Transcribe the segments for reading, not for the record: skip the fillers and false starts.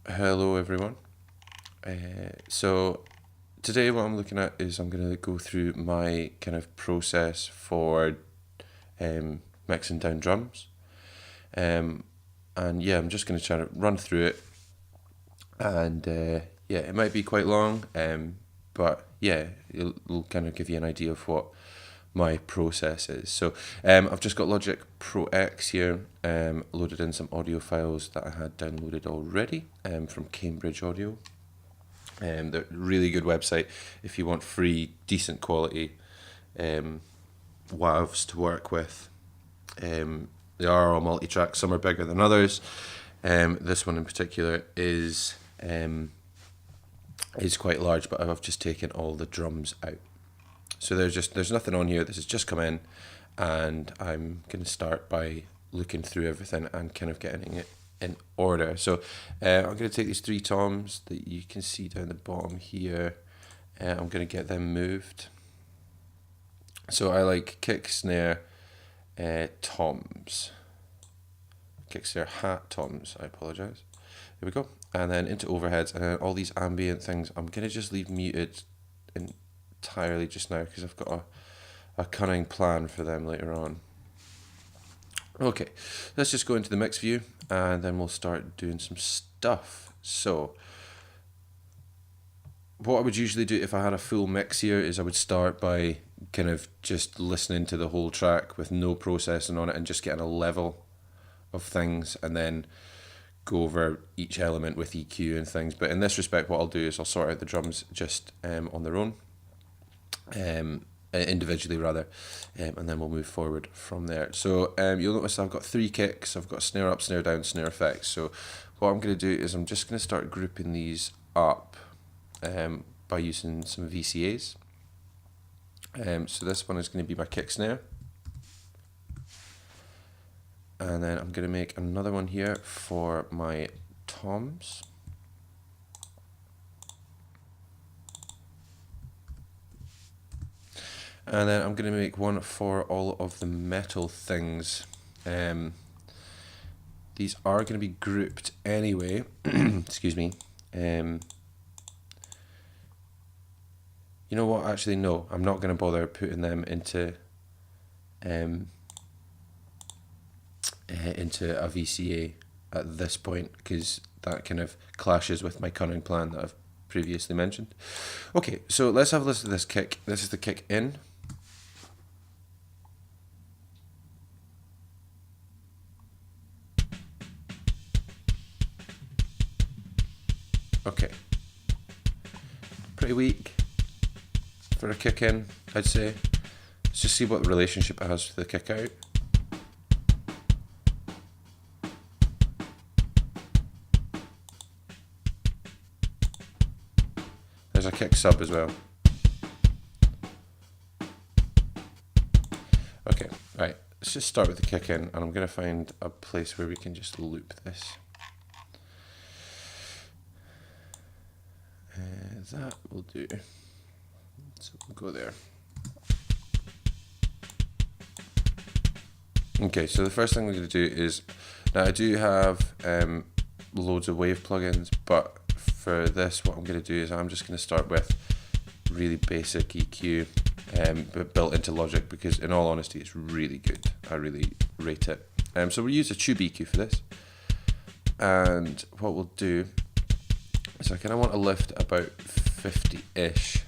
Hello everyone. So today what I'm looking at is I'm going to go through my kind of process for mixing down drums. Um, and yeah, I'm just going to try to run through it. And yeah, it might be quite long, but yeah, it'll kind of give you an idea of what my process is. So I've just got Logic Pro X here, loaded in some audio files that I had downloaded already from Cambridge Audio. They're a really good website if you want free, decent quality WAVs to work with. They are all multi-track. Some are bigger than others. This one in particular is quite large, but I've just taken all the drums out. So there's nothing on here. This has just come in, and I'm going to start by looking through everything and kind of getting it in order. So I'm going to take these three toms that you can see down the bottom here. I'm going to get them moved. So I like kick, snare, toms. Kick, snare, hat, toms. I apologise. There we go. And then into overheads, and then all these ambient things I'm going to just leave muted entirely just now because I've got a cunning plan for them later on. Okay, let's just go into the mix view and then we'll start doing some stuff. So what I would usually do if I had a full mix here is I would start by kind of just listening to the whole track with no processing on it and just getting a level of things, and then go over each element with EQ and things. But in this respect, what I'll do is I'll sort out the drums just on their own, individually rather, and then we'll move forward from there. So you'll notice I've got three kicks. I've got snare up, snare down, snare effects. So what I'm going to do is I'm just going to start grouping these up by using some VCAs. So this one is going to be my kick snare. And then I'm going to make another one here for my toms. And then I'm going to make one for all of the metal things. These are going to be grouped anyway. Excuse me. You know what? Actually, no. I'm not going to bother putting them into a VCA at this point, because that kind of clashes with my cunning plan that I've previously mentioned. Okay, so let's have a listen to this kick. This is the kick in. Okay. Pretty weak for a kick in, I'd say. Let's just see what relationship it has to the kick out. There's a kick sub as well. Okay, right. Let's just start with the kick in, and I'm going to find a place where we can just loop this. That will do. So we'll go there. Okay, so the first thing we're going to do is, now I do have loads of wave plugins, but for this what I'm going to do is I'm just going to start with really basic EQ, but built into Logic, because in all honesty it's really good. I really rate it. So we'll use a tube EQ for this, and what we'll do is I kind of want to lift about 50-ish.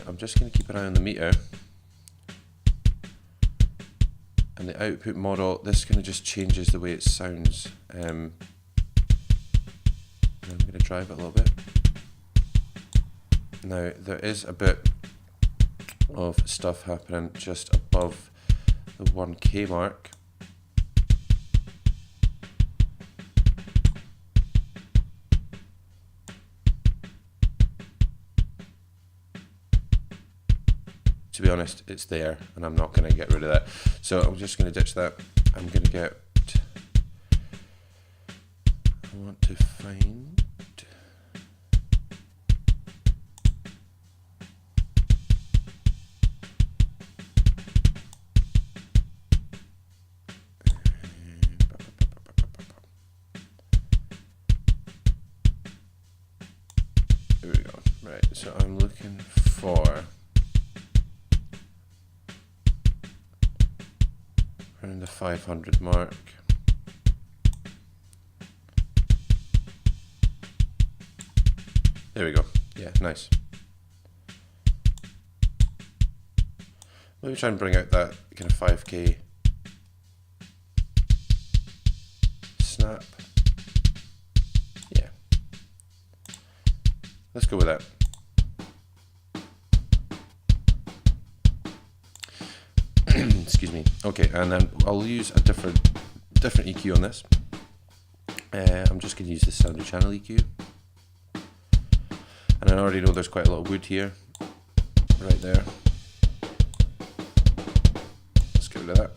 I'm just going to keep an eye on the meter and the output model. This kind of just changes the way it sounds. I'm going to drive it a little bit. Now there is a bit of stuff happening just above the 1K mark. To be honest, it's there, and I'm not going to get rid of that. So I'm just going to ditch that. I'm going to get... I want to find... Right, so I'm looking for around the 500 mark. There we go. Yeah, nice. Maybe try and bring out that kind of 5K snap. Yeah. Let's go with that. Excuse me. Okay, and then I'll use a different EQ on this. I'm just going to use the standard channel EQ. And I already know there's quite a lot of wood here, right there. Let's get rid of that.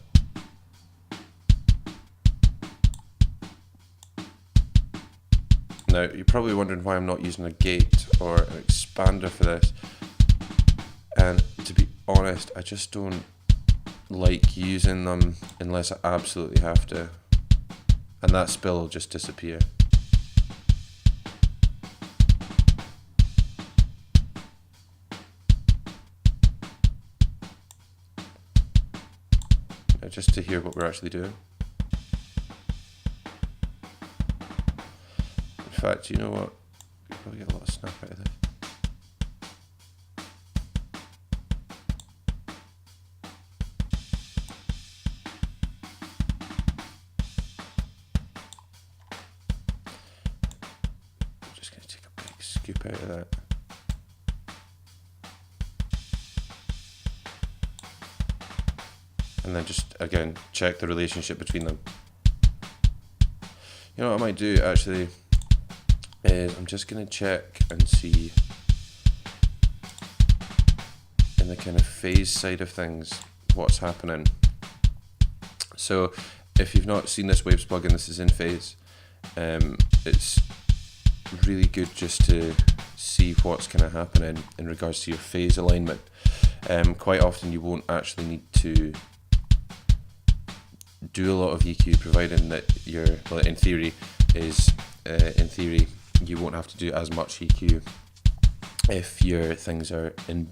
Now, you're probably wondering why I'm not using a gate or an expander for this. And to be honest, I just don't like using them unless I absolutely have to. And that spill will just disappear. Now, just to hear what we're actually doing. In fact, you know what? You'll probably get a lot of snap out of this. I'm just going to take a big scoop out of that. And then just, again, check the relationship between them. You know what I might do, actually, is I'm just going to check and see in the kind of phase side of things what's happening. So if you've not seen this Waves plugin, this is in phase. It's really good just to see what's kind of happening in regards to your phase alignment. Quite often you won't actually need to do a lot of EQ, providing that well, in theory you won't have to do as much EQ if your things are in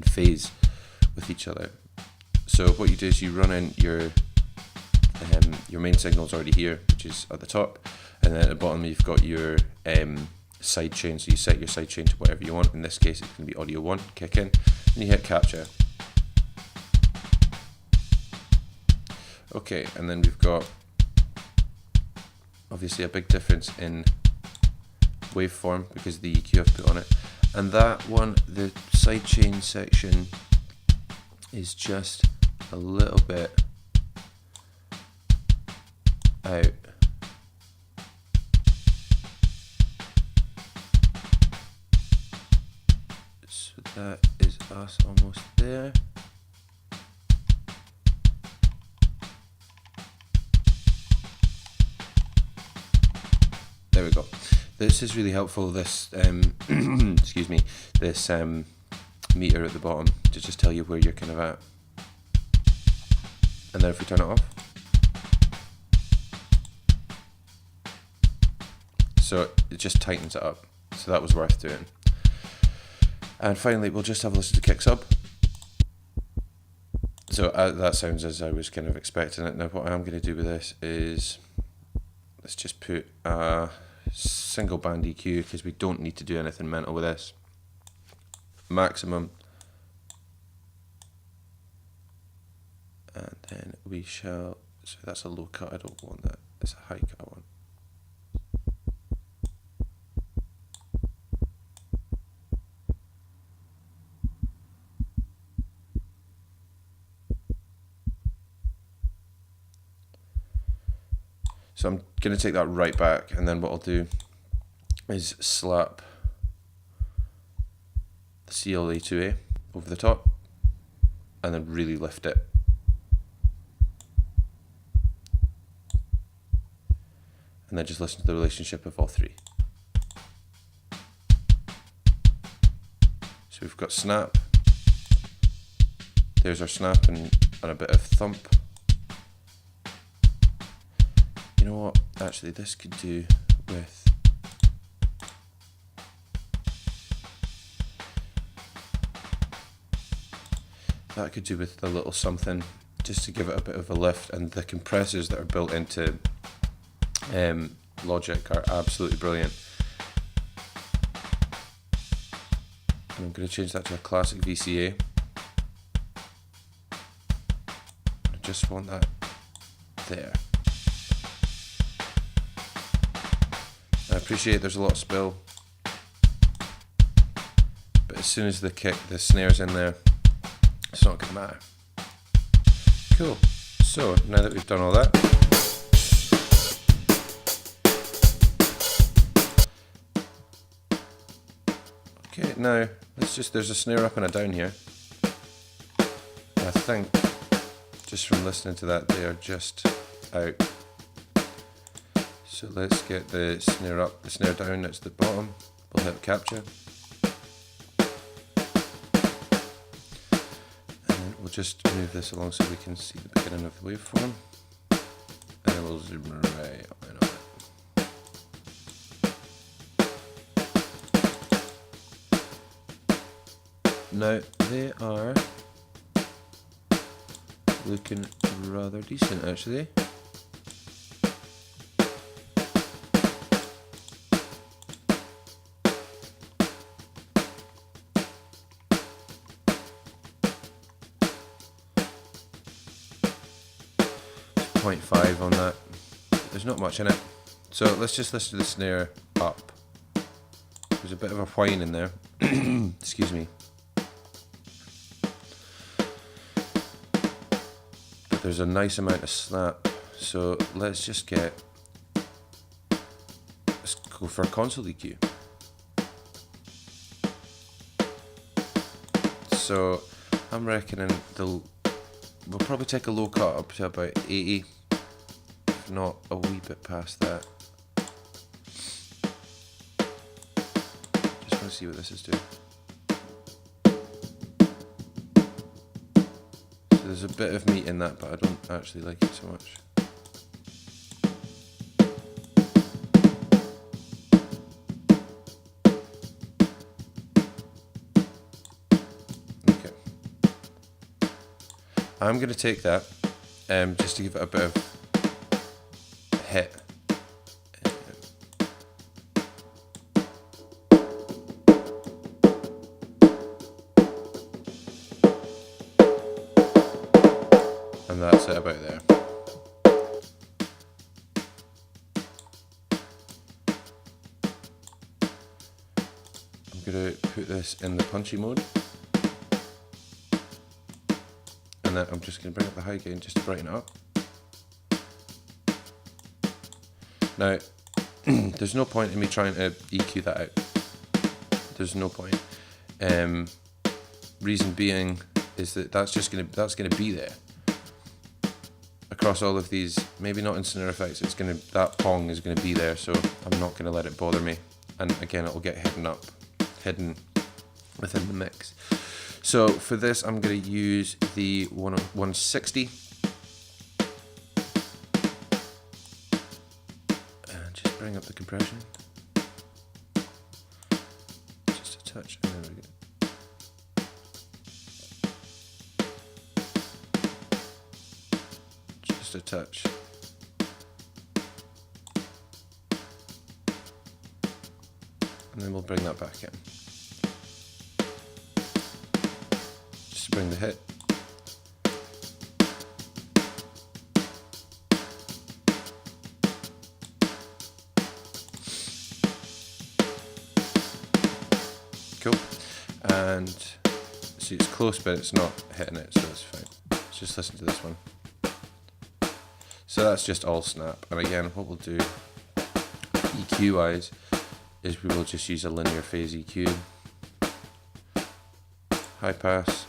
phase with each other. So what you do is you run in your main signal's already here, which is at the top, and then at the bottom you've got your side chain. So you set your side chain to whatever you want. In this case it's going to be audio 1, kick in, and you hit capture. Okay, and then we've got obviously a big difference in waveform because of the EQ I've put on it. And that one, the sidechain section, is just a little bit out. So that is us almost there. There we go. This is really helpful, this excuse me, this meter at the bottom to just tell you where you're kind of at. And then if we turn it off, so it just tightens it up. So that was worth doing. And finally, we'll just have a listen to kick sub. So that sounds as I was kind of expecting it. Now what I am going to do with this is, let's just put a single band EQ because we don't need to do anything mental with this. Maximum. And then we shall, so that's a low cut, I don't want that, it's a high cut I want. So I'm going to take that right back, and then what I'll do is slap the CLA2A over the top and then really lift it. And then just listen to the relationship of all three. So we've got snap, there's our snap and a bit of thump. You know what, actually this could do with that could do with a little something just to give it a bit of a lift. And the compressors that are built into Logic are absolutely brilliant. And I'm going to change that to a classic VCA. I just want that there. I appreciate there's a lot of spill, but as soon as the snare's in there, it's not going to matter. Cool. So now that we've done all that, okay, now there's a snare up and a down here. I think just from listening to that, they are just out. So let's get the snare up, the snare down, that's the bottom. We'll hit capture. And we'll just move this along so we can see the beginning of the waveform. And then we'll zoom right in on it. Now they are looking rather decent actually. It's 0.5 on that. There's not much in it. So let's just listen to the snare up. There's a bit of a whine in there. Excuse me. There's a nice amount of snap, so let's go for a console EQ. So I'm reckoning we'll probably take a low cut up to about 80, if not a wee bit past that. Just want to see what this is doing. There's a bit of meat in that, but I don't actually like it so much. Okay. I'm going to take that just to give it a bit of hit. And that's it about there. I'm going to put this in the punchy mode. And then I'm just going to bring up the high gain just to brighten it up. Now, there's no point in me trying to EQ that out. There's no point. Reason being is that that's going to be there. Across all of these, maybe not in snare effects, that pong is gonna be there, so I'm not gonna let it bother me. And again, it will get hidden within the mix. So for this, I'm gonna use the 160. And just bring up the compression. Just a touch, and there we go. Just a touch. And then we'll bring that back in. Just to bring the hit. Cool. And see, it's close, but it's not hitting it, so it's fine. Let's just listen to this one. So that's just all snap. And again, what we'll do EQ wise is we will just use a linear phase EQ. High pass.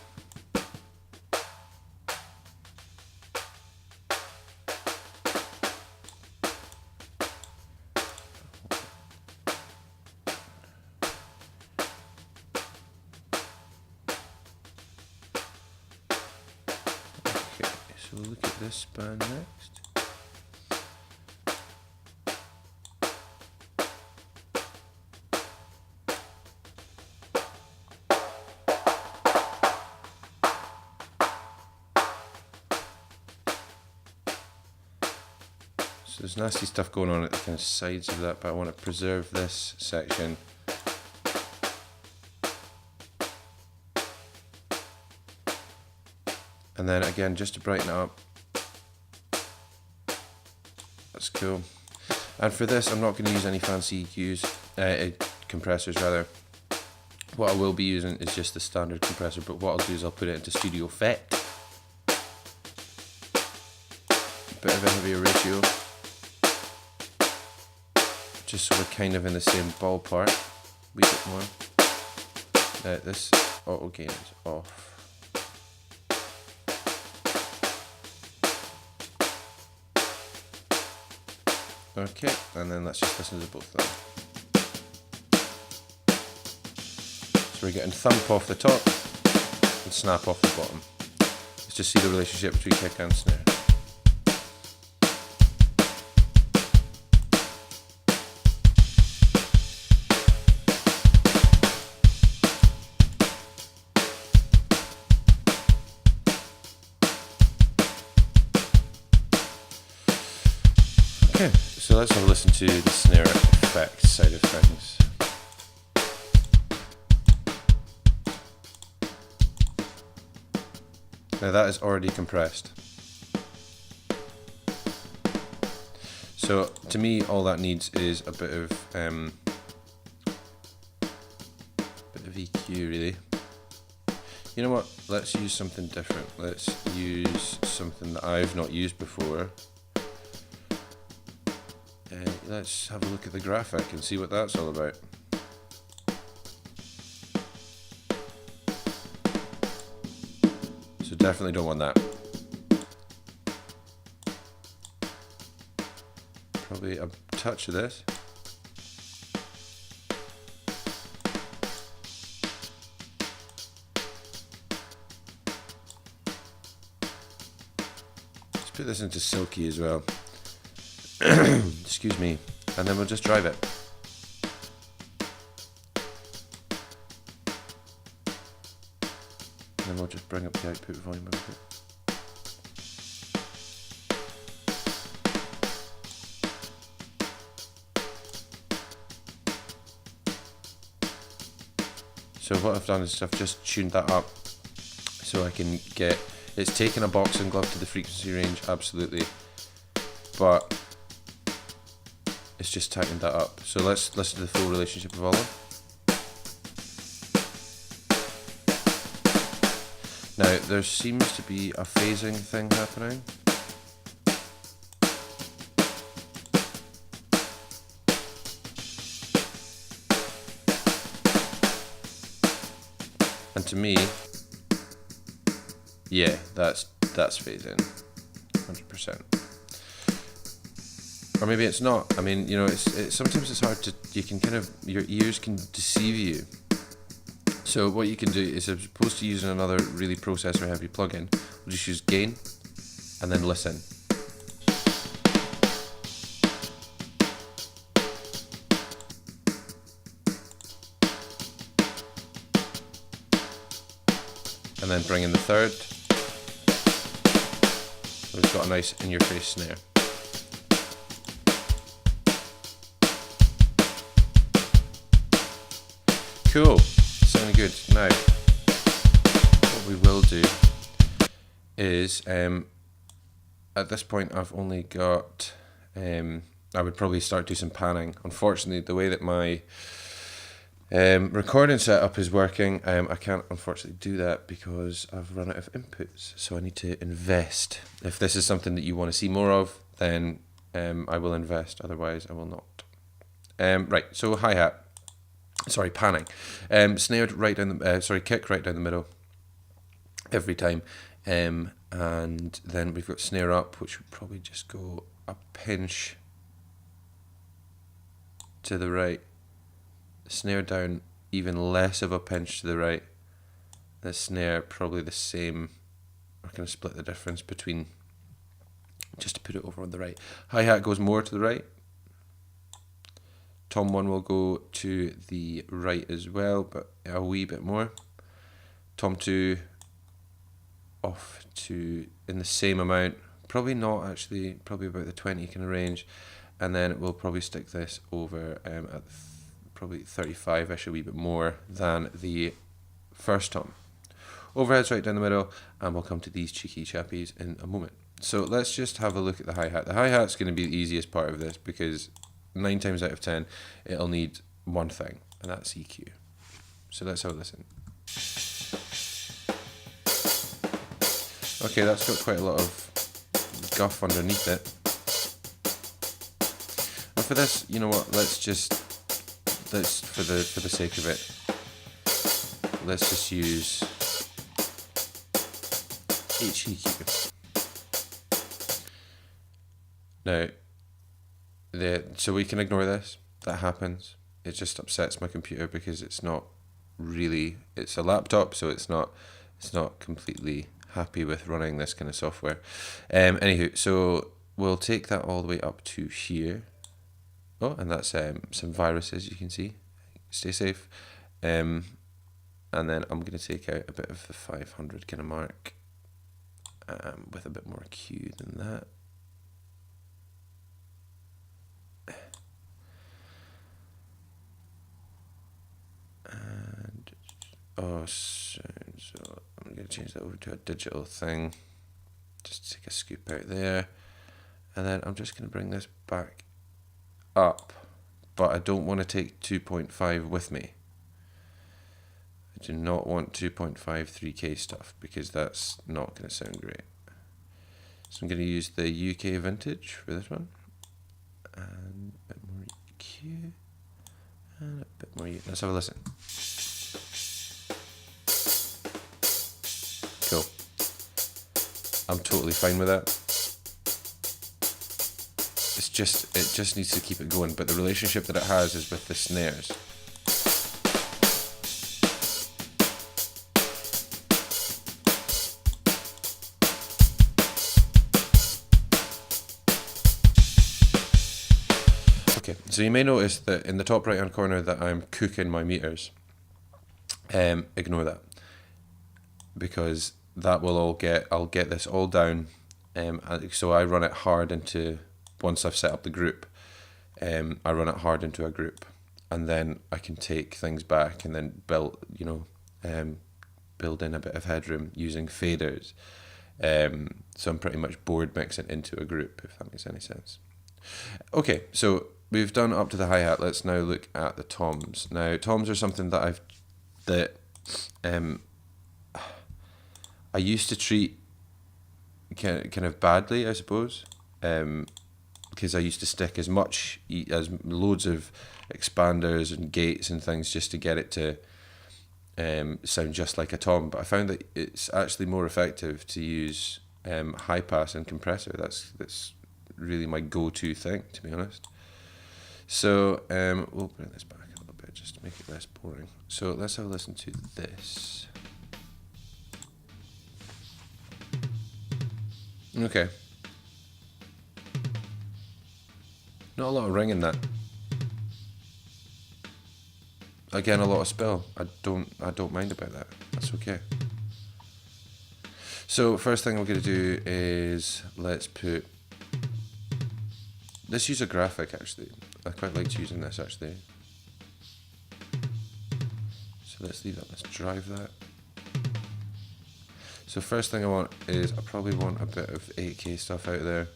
Okay, so we'll look at this band next. So there's nasty stuff going on at the kind of sides of that, but I want to preserve this section. And then again, just to brighten it up. That's cool. And for this, I'm not going to use any fancy EQs, compressors rather. What I will be using is just the standard compressor, but what I'll do is I'll put it into Studio Effect. Bit of a heavier ratio. Just so we're kind of in the same ballpark. A wee bit more. This auto gain is off. Okay, and then let's just listen to both of them. So we're getting thump off the top and snap off the bottom. Let's just see the relationship between kick and snare. Okay, so let's have a listen to the snare effect side of things. Now that is already compressed. So to me, all that needs is a bit of EQ, really. You know what? Let's use something different. Let's use something that I've not used before. Let's have a look at the graphic and see what that's all about. So definitely don't want that. Probably a touch of this. Let's put this into silky as well. Excuse me, and then we'll just drive it. And then we'll just bring up the output volume a bit. So what I've done is I've just tuned that up so I can get, it's taken a boxing glove to the frequency range, absolutely, but it's just tightened that up. So let's listen to the full relationship of all of them. Now there seems to be a phasing thing happening. And to me, yeah, that's phasing, 100%. Or maybe it's not. I mean, you know, sometimes it's hard to, you can kind of, your ears can deceive you. So what you can do is, as opposed to using another really processor heavy plugin, we'll just use gain and then listen. And then bring in the third. We've got a nice in-your-face snare. Cool, sounding good. Now, what we will do is, at this point I've only got, I would probably start doing some panning. Unfortunately, the way that my recording setup is working, I can't unfortunately do that because I've run out of inputs, so I need to invest. If this is something that you want to see more of, then I will invest, otherwise I will not. Right, so hi-hat. Sorry, panning. Snared right down the, kick right down the middle every time. And then we've got snare up, which would probably just go a pinch to the right. Snare down, even less of a pinch to the right. The snare probably the same. We're going to split the difference between, just to put it over on the right. Hi-hat goes more to the right. Tom 1 will go to the right as well, but a wee bit more. Tom 2 off to in the same amount, probably not actually, probably about the 20 kind of range, and then we'll probably stick this over at probably 35ish, a wee bit more than the first tom. Overheads right down the middle, and we'll come to these cheeky chappies in a moment. So let's just have a look at the hi-hat. The hi-hat's going to be the easiest part of this because 9 times out of 10 it'll need one thing, and that's EQ. So let's have a listen. Okay, that's got quite a lot of guff underneath it. And for this, you know what, let's for the sake of it, let's just use HEQ. Now, so we can ignore this. That happens. It just upsets my computer because it's not really. It's a laptop, so it's not completely happy with running this kind of software. Anywho, so we'll take that all the way up to here. Oh, and that's some viruses, you can see. Stay safe. And then I'm going to take out a bit of the 500 kind of mark with a bit more Q than that. And so I'm going to change that over to a digital thing. Just take a scoop out there. And then I'm just going to bring this back up, but I don't want to take 2.5 with me. I do not want 2.53K stuff because that's not going to sound great. So I'm going to use the UK vintage for this one, and a bit more EQ, and a bit more. Let's have a listen. Cool. I'm totally fine with that. It just needs to keep it going, but the relationship that it has is with the snares. Okay, so you may notice that in the top right hand corner that I'm cooking my meters. Ignore that, because that will I'll get this all down. So I run it hard into. Once I've set up the group, I run it hard into a group, and then I can take things back and then build in a bit of headroom using faders. So I'm pretty much board mixing into a group, if that makes any sense. Okay, so we've done up to the hi-hat. Let's now look at the toms. Now, toms are something that I used to treat kind of badly, I suppose. Because I used to stick as loads of expanders and gates and things just to get it to sound just like a tom. But I found that it's actually more effective to use high pass and compressor. That's really my go-to thing, to be honest. So we'll bring this back a little bit just to make it less boring. So let's have a listen to this. Okay. Not a lot of ring in that. Again, a lot of spill. I don't mind about that. That's okay. So first thing I'm going to do is let's use a graphic actually. I quite liked using this actually. So let's leave that. Let's drive that. So first thing I want is I probably want a bit of 8K stuff out there.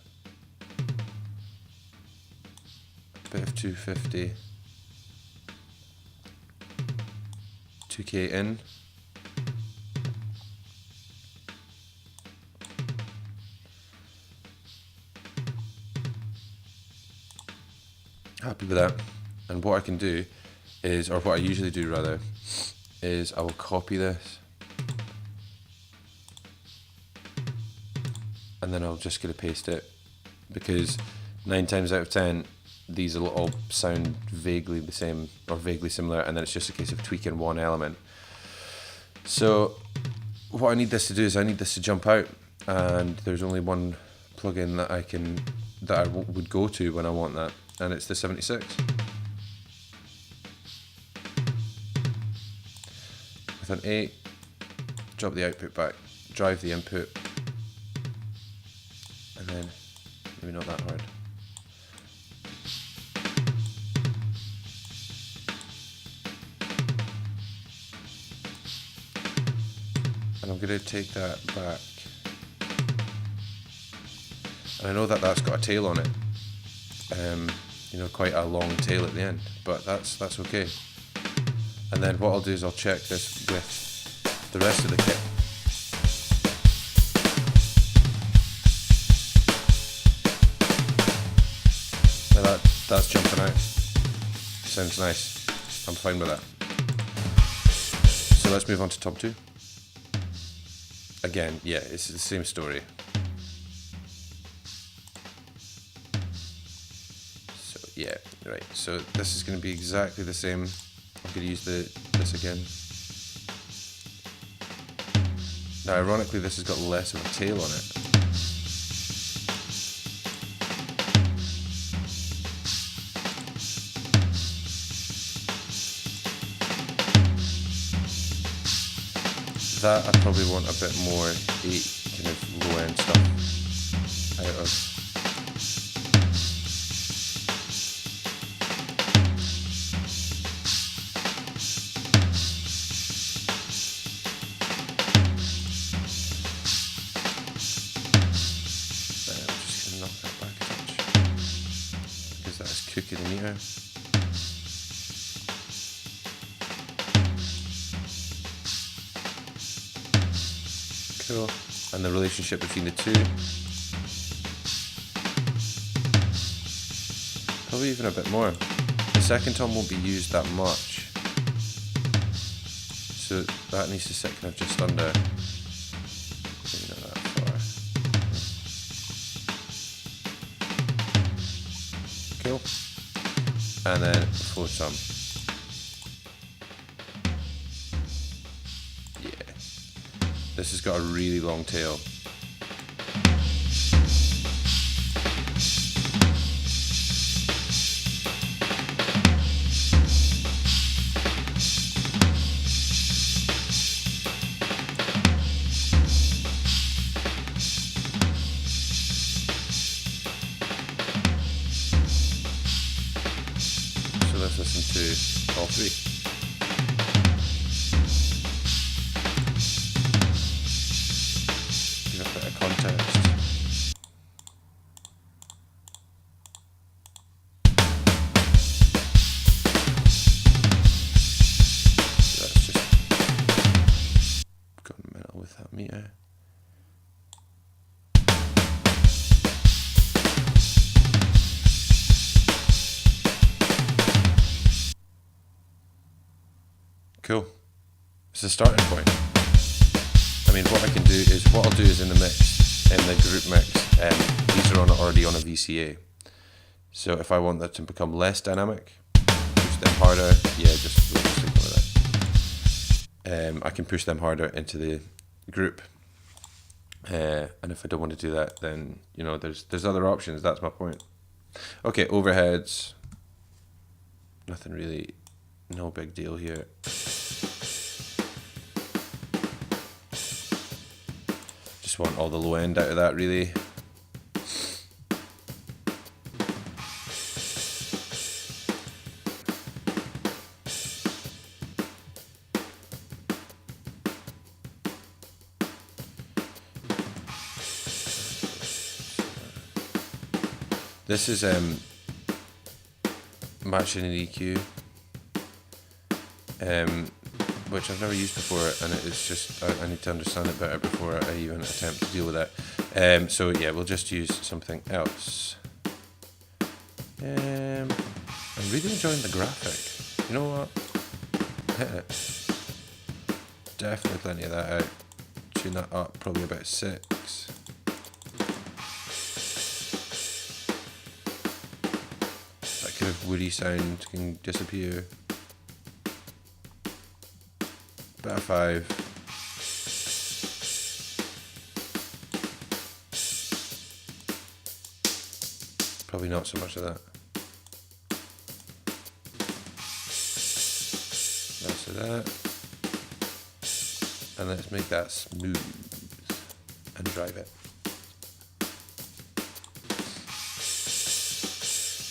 Bit of 250, 2K in. Happy with that. And what I can do is, or what I usually do rather, is I will copy this and then I'll just get to paste it, because 9 times out of 10 these will all sound vaguely the same or vaguely similar, and then it's just a case of tweaking one element. So what I need this to do is I need this to jump out, and there's only one plugin that I would go to when I want that, and it's the 76. With an 8, drop the output back, drive the input, and not that hard. And I'm going to take that back. And I know that that's got a tail on it. You know, quite a long tail at the end, but that's okay. And then what I'll do is I'll check this with the rest of the kit. Now that's jumping out. Sounds nice. I'm fine with that. So let's move on to Tom 2. Again, yeah, it's the same story. So yeah, right. So this is going to be exactly the same. I'm going to use this again. Now, ironically, this has got less of a tail on it. That I probably want a bit more 8 kind of low end stuff out of. I'm just going to knock that back a touch because that is cooking the meter. Cool. And the relationship between the two. Probably even a bit more. The second tom won't be used that much, so that needs to sit kind of just under. Maybe not that far. Cool. And then fourth tom. This has got a really long tail. So let's listen to all three. Context. So that's just gone mental with that meter. Cool. It's a starting point. I mean, what I'll do is in the mix, in the group mix, these are already on a VCA. So if I want that to become less dynamic, push them harder, yeah, we'll just ignore that. I can push them harder into the group. And if I don't want to do that, then, you know, there's other options, that's my point. Okay, overheads. Nothing really, no big deal here. Just want all the low end out of that, really. This is matching an EQ, which I've never used before, and it's just I need to understand it better before I even attempt to deal with it. So yeah, we'll just use something else. I'm really enjoying the graphic. You know what? Hit it. Definitely plenty of that out. Tune that up, probably about 6. That kind of woody sound can disappear. About 5. Probably not so much of that. Less of that. And let's make that smooth and drive it.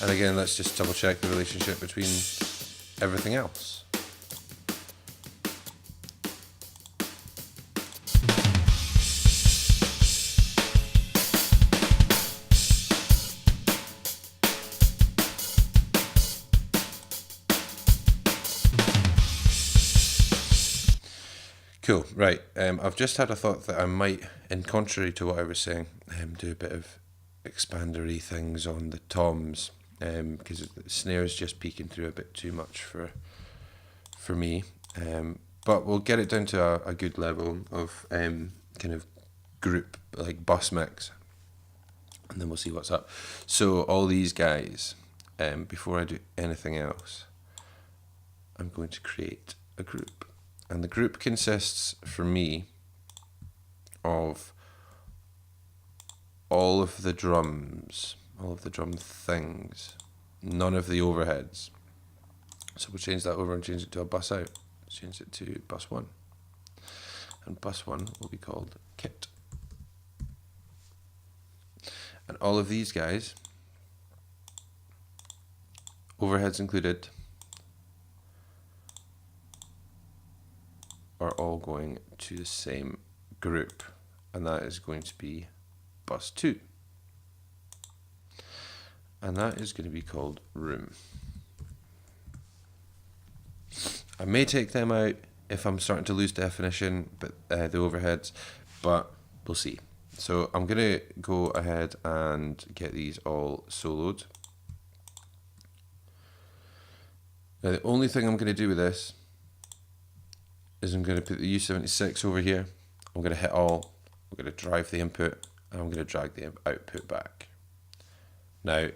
And again, let's just double check the relationship between everything else. Cool, right. I've just had a thought that I might, in contrary to what I was saying, do a bit of expandery things on the toms, because the snare's just peeking through a bit too much for me. But we'll get it down to a good level of kind of group, like bus mix, and then we'll see what's up. So all these guys, before I do anything else, I'm going to create a group. And the group consists, for me, of all of the drums, all of the drum things, none of the overheads. So we'll change that over and change it to a bus out. Let's change it to bus 1. And bus 1 will be called kit. And all of these guys, overheads included, are all going to the same group, and that is going to be bus 2, and that is going to be called room. I may take them out if I'm starting to lose definition, but the overheads, but we'll see. So I'm going to go ahead and get these all soloed. Now the only thing I'm going to do with this is I'm going to put the U76 over here. I'm going to hit all. I'm going to drive the input, and I'm going to drag the output back. Now,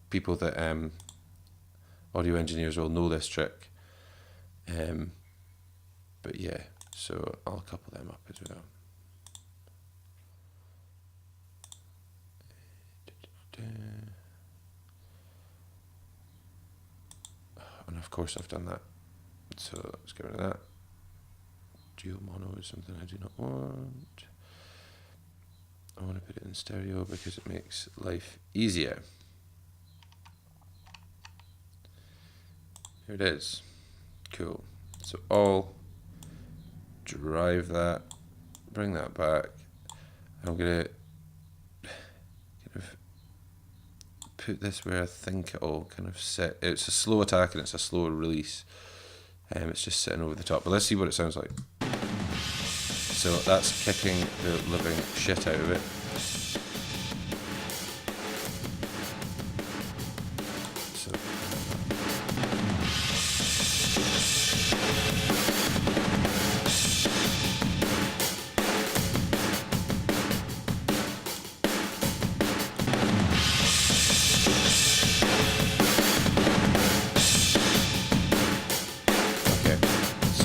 people that audio engineers will know this trick, but yeah. So I'll couple them up as well. And of course I've done that. So let's get rid of that. Dual mono is something I do not want. I want to put it in stereo because it makes life easier. Here it is. Cool. So all, drive that, bring that back. I'm going to kind of put this where I think it'll kind of sit. It's a slow attack and it's a slow release. It's just sitting over the top, but let's see what it sounds like. So that's kicking the living shit out of it. So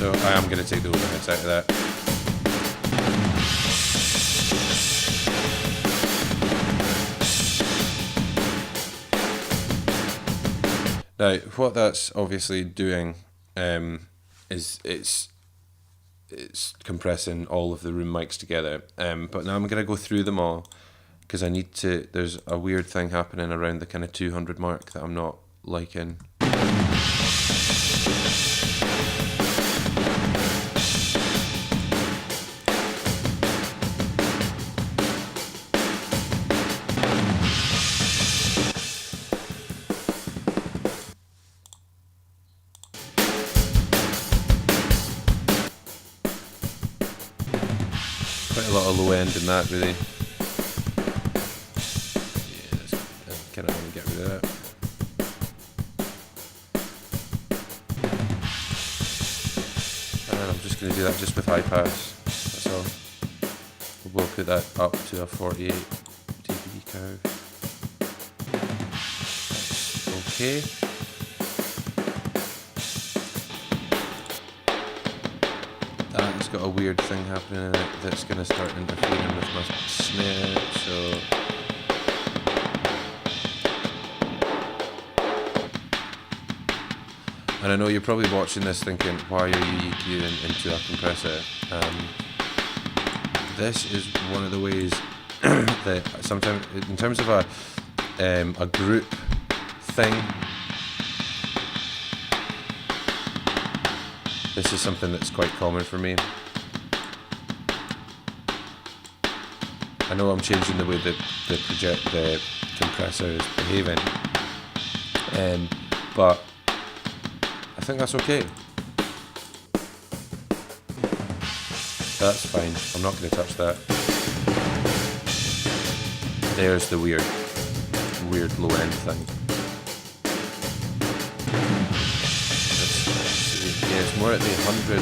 So I am going to take the overheads out of that. Now, what that's obviously doing is it's compressing all of the room mics together. But now I'm going to go through them all because I need to. There's a weird thing happening around the kind of 200 mark that I'm not liking. Quite a lot of low end in that, really. Yeah, I kind of want to get rid of that. And I'm just going to do that just with high pass. That's all. We'll put that up to a 48 dB curve. Okay. It's got a weird thing happening in it that's going to start interfering with my snare, so and I know you're probably watching this thinking, why are you EQing into a compressor? This is one of the ways that sometimes, in terms of a group thing. This is something that's quite common for me. I know I'm changing the way that the compressor is behaving, but I think that's okay. That's fine. I'm not going to touch that. There's the weird low end thing. Let's see. Yeah, it's more at the 100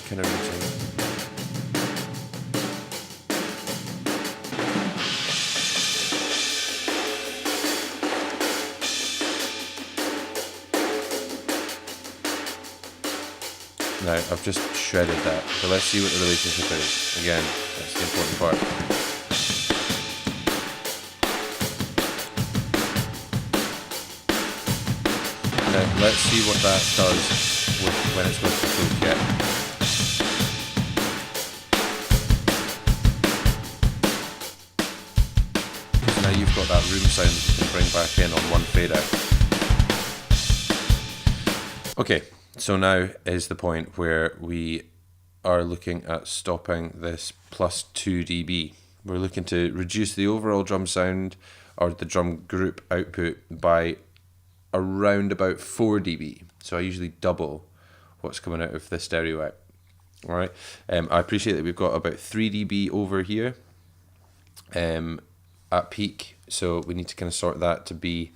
kind of routine. Now, I've just shredded that, so let's see what the relationship is. Again, that's the important part. Now, let's see what that does when it's with the full kit. So now you've got that room sound that you can bring back in on one fade out. Okay. So now is the point where we are looking at stopping this plus 2 dB. We're looking to reduce the overall drum sound or the drum group output by around about 4 dB. So I usually double what's coming out of the stereo out. All right. I appreciate that we've got about 3 dB over here at peak. So we need to kind of sort that to be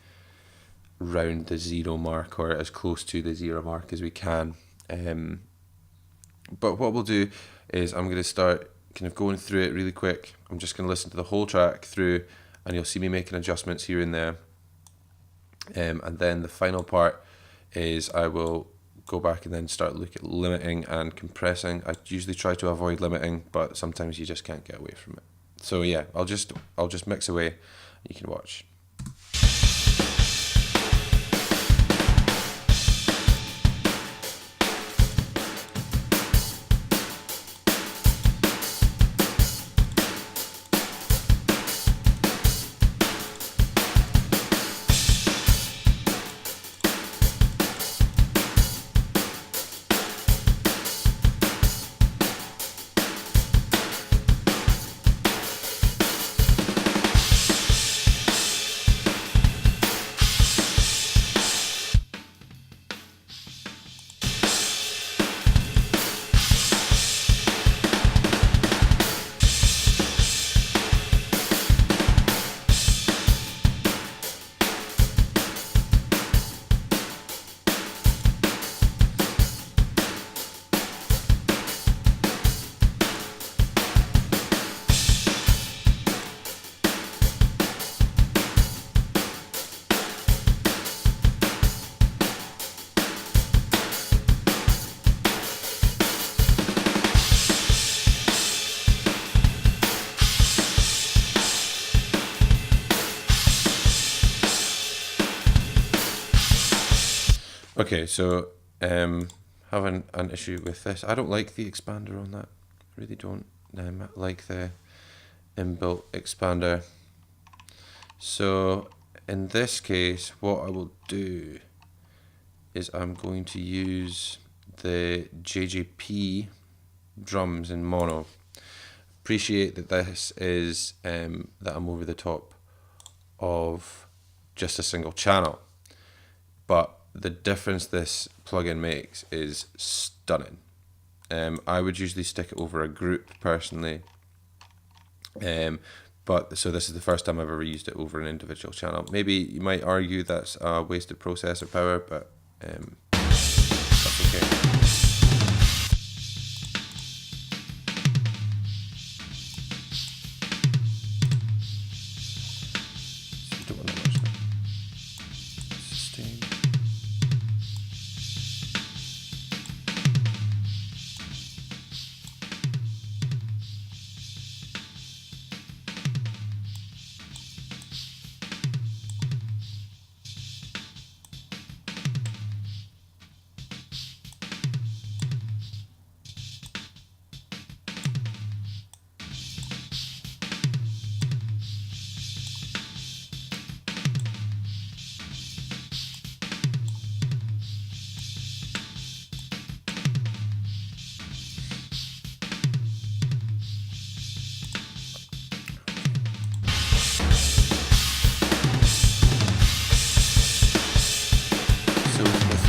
round the 0 mark or as close to the 0 mark as we can. But what we'll do is I'm going to start kind of going through it really quick. I'm just going to listen to the whole track through and you'll see me making adjustments here and there. And then the final part is I will go back and then start looking at limiting and compressing. I usually try to avoid limiting, but sometimes you just can't get away from it. So yeah, I'll just mix away. You can watch. Okay, so having an issue with this. I don't like the expander on that. I really don't like the inbuilt expander. So in this case, what I will do is I'm going to use the JJP drums in mono. Appreciate that this is that I'm over the top of just a single channel, but the difference this plugin makes is stunning. I would usually stick it over a group personally, but so this is the first time I've ever used it over an individual channel. Maybe you might argue that's a wasted processor power, but that's okay.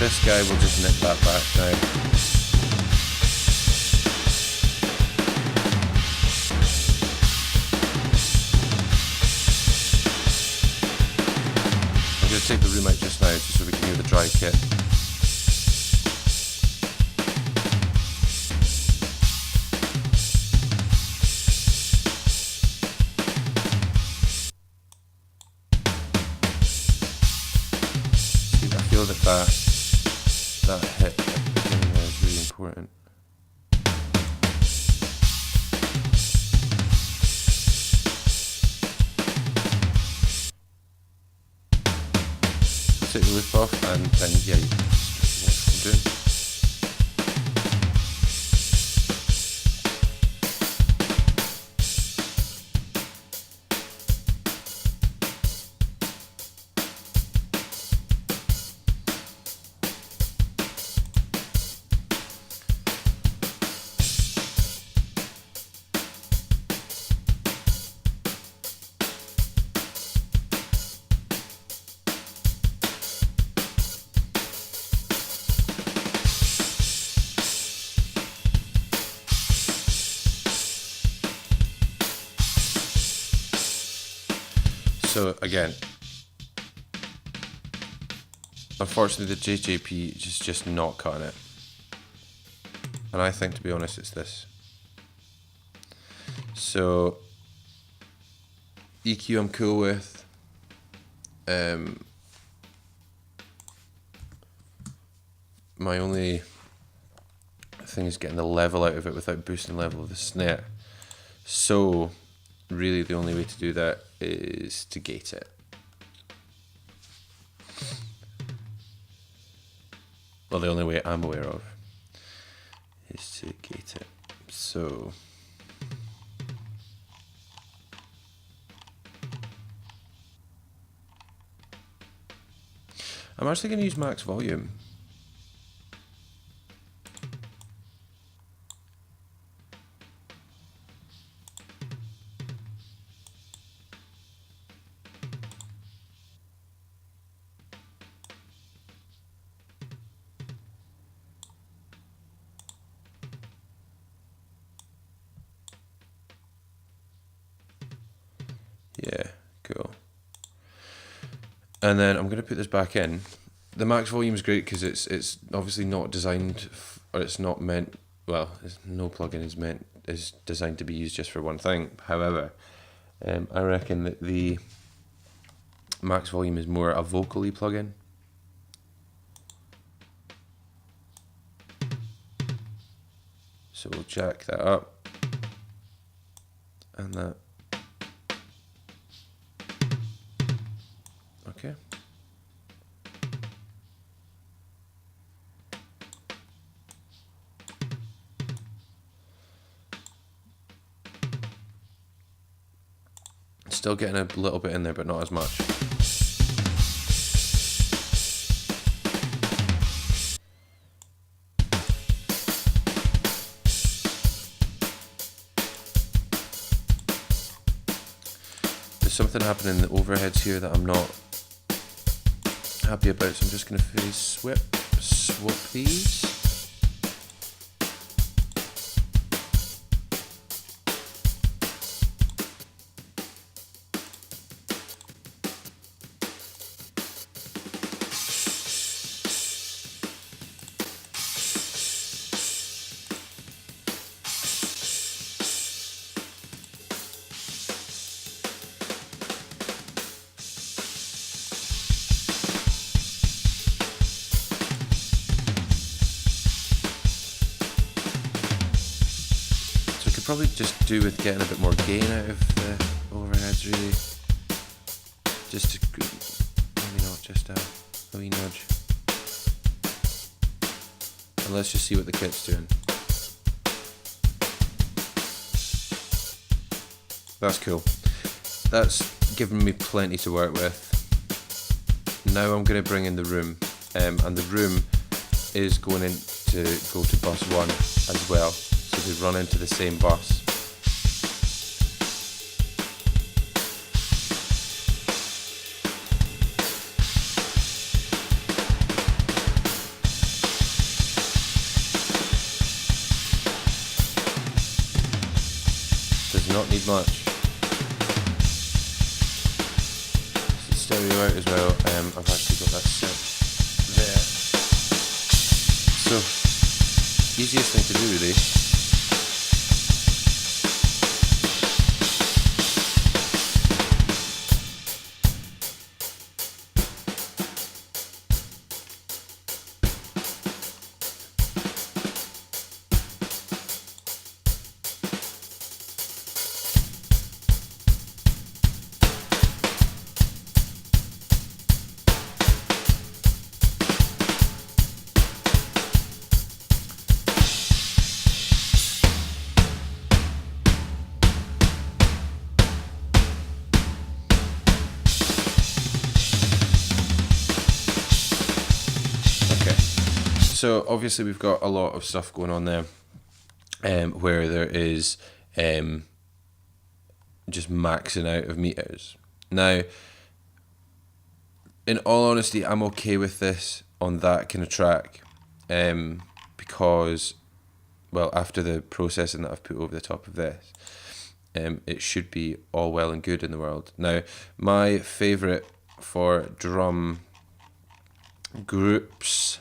this guy, we'll just nip that back now. I'm going to take the room out just now just so we can hear the dry kit. That hit at the beginning there is really important. Take the loop off and then yeah, you can just watch what I'm doing. So again, unfortunately the JJP is just not cutting it. And I think, to be honest, it's this. So EQ I'm cool with. My only thing is getting the level out of it without boosting the level of the snare. So really the only way to do that is to gate it. Well, the only way I'm aware of is to gate it. So I'm actually going to use max volume. Yeah, cool. And then I'm going to put this back in. The max volume is great because it's obviously not designed, or it's not meant, well, no plugin is designed to be used just for one thing. However, I reckon that the max volume is more a vocally plugin. So we'll jack that up and that. Okay. Still getting a little bit in there, but not as much. There's something happening in the overheads here that I'm not happy about, so I'm just going to phase swap these. Probably just do with getting a bit more gain out of the overheads, really. Just to, maybe not, just a wee nudge. And let's just see what the kit's doing. That's cool. That's given me plenty to work with. Now I'm going to bring in the room, and the room is going to go to bus 1 as well. So they run into the same bus. does not need much. Stereo out as well. I've actually got that set there. So, easiest thing to do really. So obviously we've got a lot of stuff going on there, where there is just maxing out of meters. Now, in all honesty, I'm okay with this on that kind of track, because, well, after the processing that I've put over the top of this, it should be all well and good in the world. Now, my favourite for drum groups,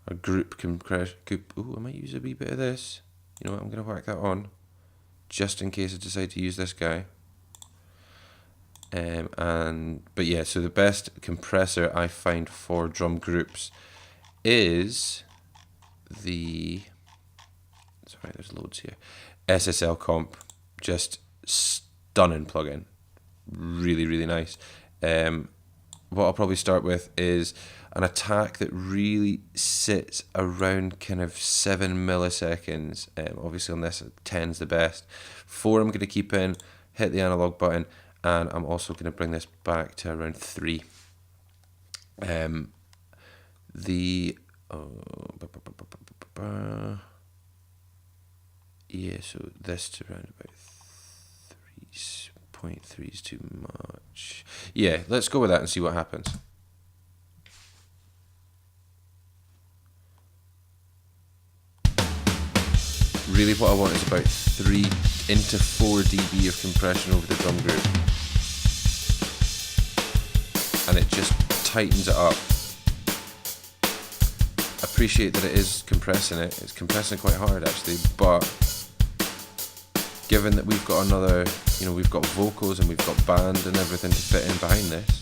a group compression. Ooh, I might use a wee bit of this. You know what? I'm going to whack that on, just in case I decide to use this guy. But yeah, so the best compressor I find for drum groups is the. Sorry, there's loads here. SSL Comp, just stunning plugin. Really, really nice. What I'll probably start with is an attack that really sits around kind of 7 milliseconds. Obviously on this, 10's the best. 4 I'm going to keep in, hit the analog button, and I'm also going to bring this back to around 3. Yeah, so this to around about 3.3 is too much. Yeah, let's go with that and see what happens. Really what I want is about 3 into 4 dB of compression over the drum group. And it just tightens it up. Appreciate that it is compressing it. It's compressing quite hard actually, but given that we've got another, you know, we've got vocals and we've got band and everything to fit in behind this.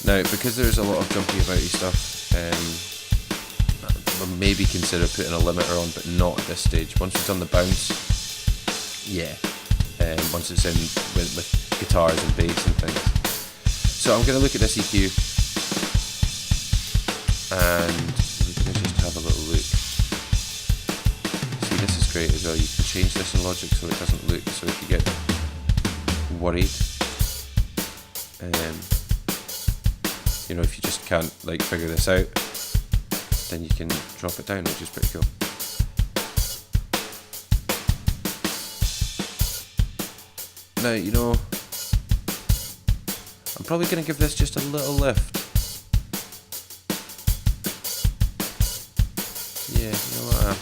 Now, because there's a lot of jumpy abouty stuff, I'll maybe consider putting a limiter on, but not at this stage. Once we've done the bounce, yeah. Once it's in with guitars and bass and things. So I'm going to look at this EQ, and we're going to just have a little look. See, this is great as well. You can change this in Logic so it doesn't look, so if you get worried, you know, if you just can't like figure this out, then you can drop it down, which is pretty cool. Now, you know, I'm probably going to give this just a little lift. Yeah, you know what?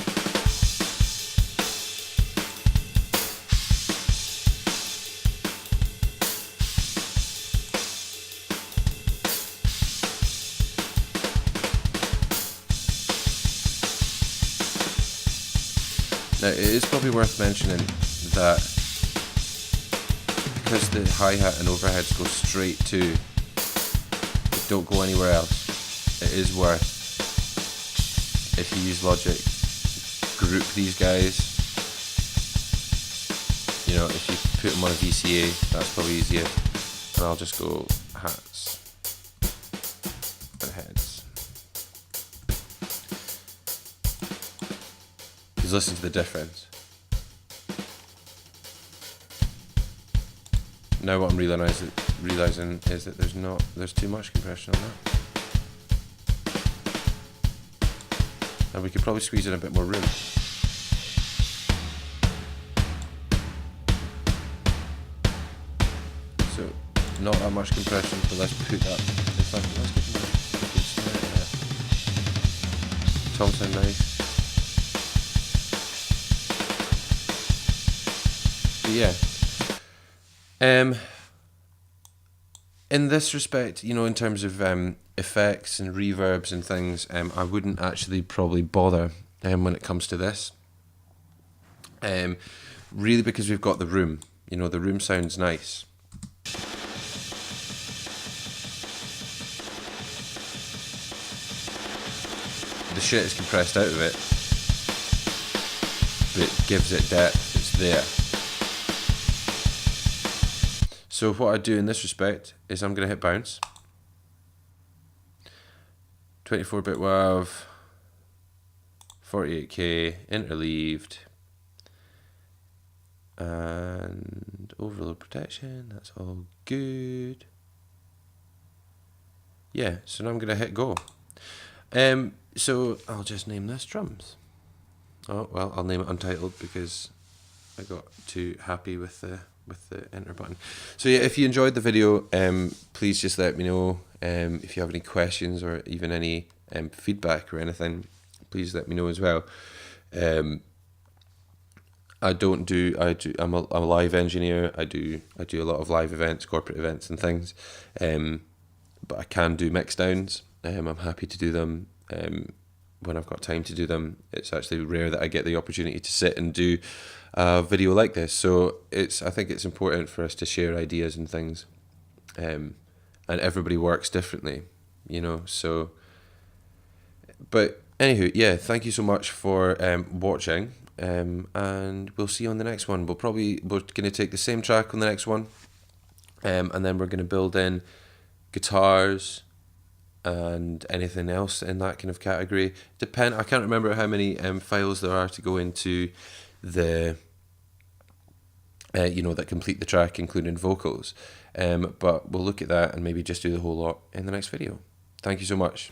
Now, it is probably worth mentioning that because the hi-hat and overheads go straight to, they don't go anywhere else, it is worth, if you use Logic, group these guys. You know, if you put them on a VCA, that's probably easier. And I'll just go hats and heads. Because listen to the difference. Now what I'm realizing is that there's too much compression on that. And we could probably squeeze in a bit more room. So, not that much compression, but let's put that fuck it, let's get my fucking snare. Tom sound nice. But yeah. In this respect, you know, in terms of effects and reverbs and things, I wouldn't actually probably bother when it comes to this. Really, because we've got the room. You know, the room sounds nice. The shit is compressed out of it, but it gives it depth. It's there. So what I do in this respect is I'm going to hit bounce. 24-bit WAV, 48K, interleaved, and overload protection. That's all good. Yeah, so now I'm going to hit go. So I'll just name this drums. Oh, well, I'll name it Untitled because I got too happy with the enter button. So yeah, if you enjoyed the video, please just let me know. If you have any questions or even any feedback or anything, please let me know as well. I'm a live engineer. I do a lot of live events, corporate events and things. But I can do mix downs. I'm happy to do them when I've got time to do them. It's actually rare that I get the opportunity to sit and do a video like this. So I think it's important for us to share ideas and things. And everybody works differently, you know. So, but anywho, yeah, thank you so much for watching. And we'll see you on the next one. We're going to take the same track on the next one. And then we're going to build in guitars and anything else in that kind of category. I can't remember how many files there are to go into the that complete the track, including vocals. But we'll look at that and maybe just do the whole lot in the next video. Thank you so much.